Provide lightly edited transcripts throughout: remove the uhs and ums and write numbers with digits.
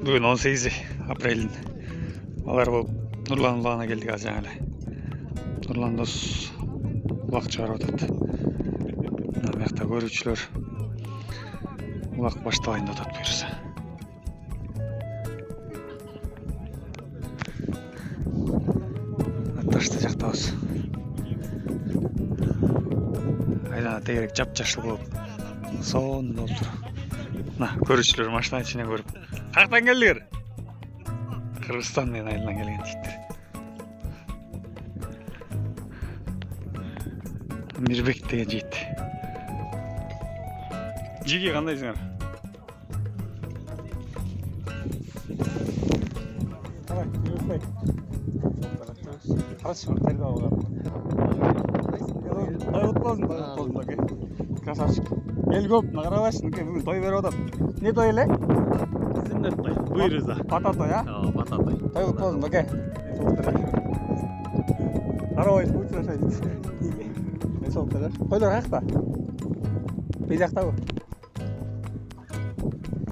Бүгін 18 апрелдің алар болып Нұрлан ұлағына келдік аз жаңа эле. Нұрлан дос улак чыгарып атат. Мына мыякта көрүүчүлөр улак башталайын деп атат буюрса. Ташты жактабыз. Айлана тегерек жапжашыл болуп сонун болуп тур. Мына көрүүчүлөр машина ичинен көрүп. Каяктан келдиңер? Кыргызстан менен айылдан келген жигиттер. Мирбек деген жигит. Жиги кандайсыңар? Хорошо, терде алгам. Той болсун баке. Красавчик. Эл көп, карабайсың, бүгүн той берип атат. Не той эле? Сүннөт той. Буйруза. Бата той, а? Ооба, бата той. Той болсун баке. Карабайсың, учурашайсың. Мен солтур. Тойлор каякта? Бейжактабы?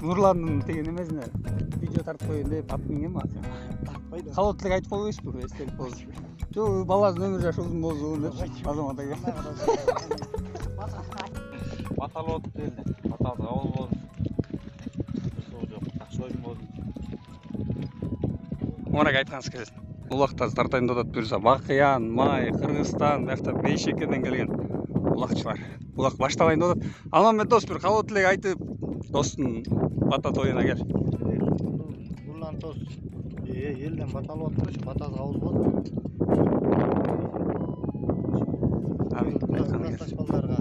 Нурландын деген эмесине видео тартып коеюн деп атмыйм ма? Тартпайды. Халаттык айтып койбойсузбу, эстелик болсун. Жо, баласын өмүр жашы узун болсун деп азамат экен. Баталот делди. Баталды кабыл болду. Суу жок, такшойм болду. Онак айткансыз келесин. Улактарды тартайын деп атат буюрса, Бакыян, Май, Кыргызстан, биякта Бейшекеден келген улакчылар. Улак башталайын деп атат. Алмамет дос бир кабыл тилек айтып, достун бата тоюна кел. Нурлан дос элден баталып атпайчы, батасы кабыл болду. Классташ балдарга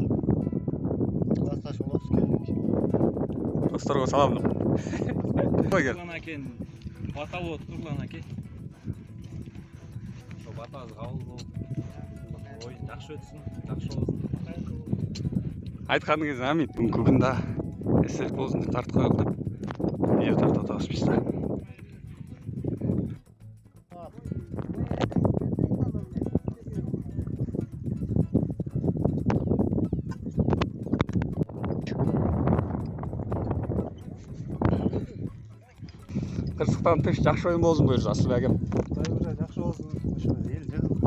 классташ болот келдик. Досторго салам. Нурлан акен баталып Нурлан аке. Ошо батасы кабыл болуп, оюн жакшы өтсүн, жакшы болсун. Айтканыңыз амин. Бүгүнкү күндө эстелик болсун деп тартып коелук деп видео тартып атабыз биз да. Кырсыктан тыш жакшы оюн болсун буюрса, Асылбек акем. Тойбура жакшы болсун. Ошо эл жыгыл.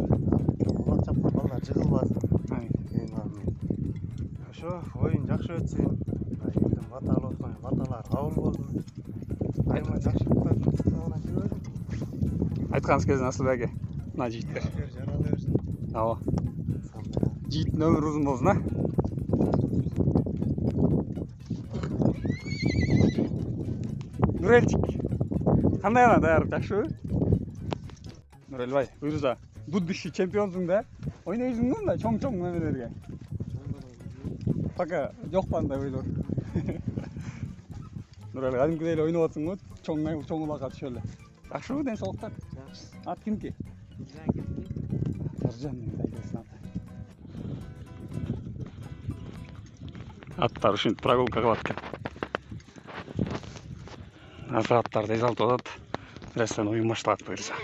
Улак чапкан балдар жыгылбасын. Ошо оюн жакшы өтсүн. Элден бата алып аткан баталар кабыл болсун. Айма жакшылыктан сагына жүрөбүз. Айтканыңыз келсин Асылбек аке. Мына жигиттер. Жаралы берсин. Ооба. Жигиттин өмүрү узун болсун, а? Нурелчик. Кандай ана даярдык жакшыбы? Нурелбай, буюрса, будущий чемпионсуң да. Ойнойсуң да чоң-чоң немелерге. Пока жок андай ойлор. Нурел кадимкидей эле ойноп атсың го, чоң улакка түшө эле. Жакшыбы ден соолуктар? Ат кимки? Нуржан айдасың аты. Аттар ушинтип прогулка кылат экен. Аттарды эзалтып атат. Бираздан оюн башталат буюрса.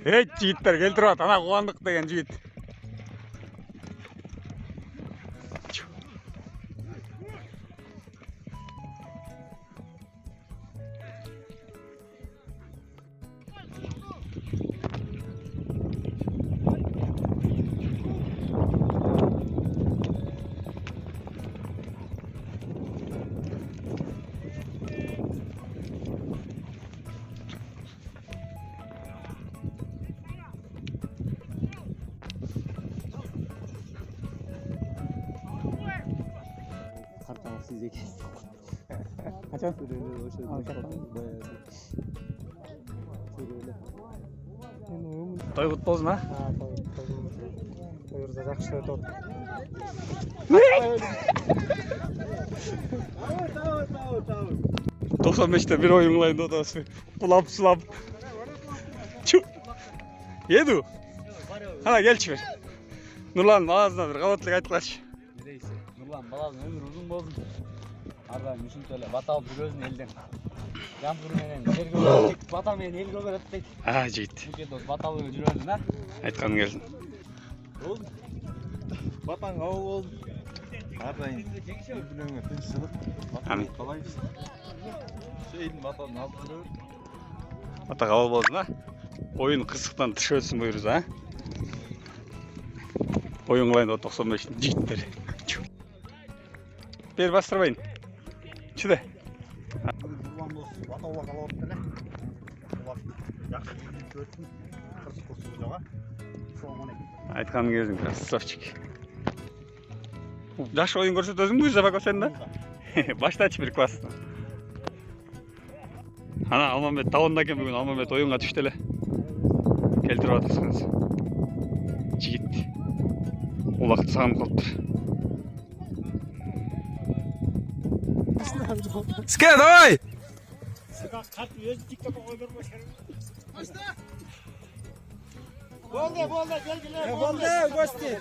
Жигиттер келтирип атат, ана Кубандык деген жигит. Siz ekesiz. Kaçan? Той кут болсун, а? Буюрса жакшы өтөт. 95'te bir oyun kılayın da odası. Kulap. Çu. Yedu. Hala gel çıkar. Nurlan ağzına bir kavatlık aytlaş. Neyse. Nurlan balanın ömrü uzun bozun. Arda'yım üçün söyle. Batal bir gözün elden. Yampur menen. Sergö batal menen el göbür ettik. Ha jigit. Bu dost batal öyle жүрөrdün ha. Aytkaным gelsin. Vatan kabul oldu. Ardayın. Birbirine tinçlik. Amin. Kolay. Şeyin vatanın altında. Ata kabul olsun ha. Oyun kısıktan dış ölsün buyuruz ha. Oyun kılayın o 95'in jigitleri. Bir bastırmayın. Çide. Kurban olsun. Vatan ola kalıp bile. Ulan yakın bir görsün. Kırsı kursu hocama. Şu an ne? Aytkanın gezin biraz safçık. Yaxşı oyun görsetözün bu yüzden bak o sende. Başta aç bir klas. Ana Almamet tavındayken bugün Almamet oyunga düştü ele. Keltirip atırsınız. Jigit. Ulak sağım kalıptır. Ske давай! Kalk yüz TikTok'a koydur başarı. Başla. Bolda gel gel. Bolda göster.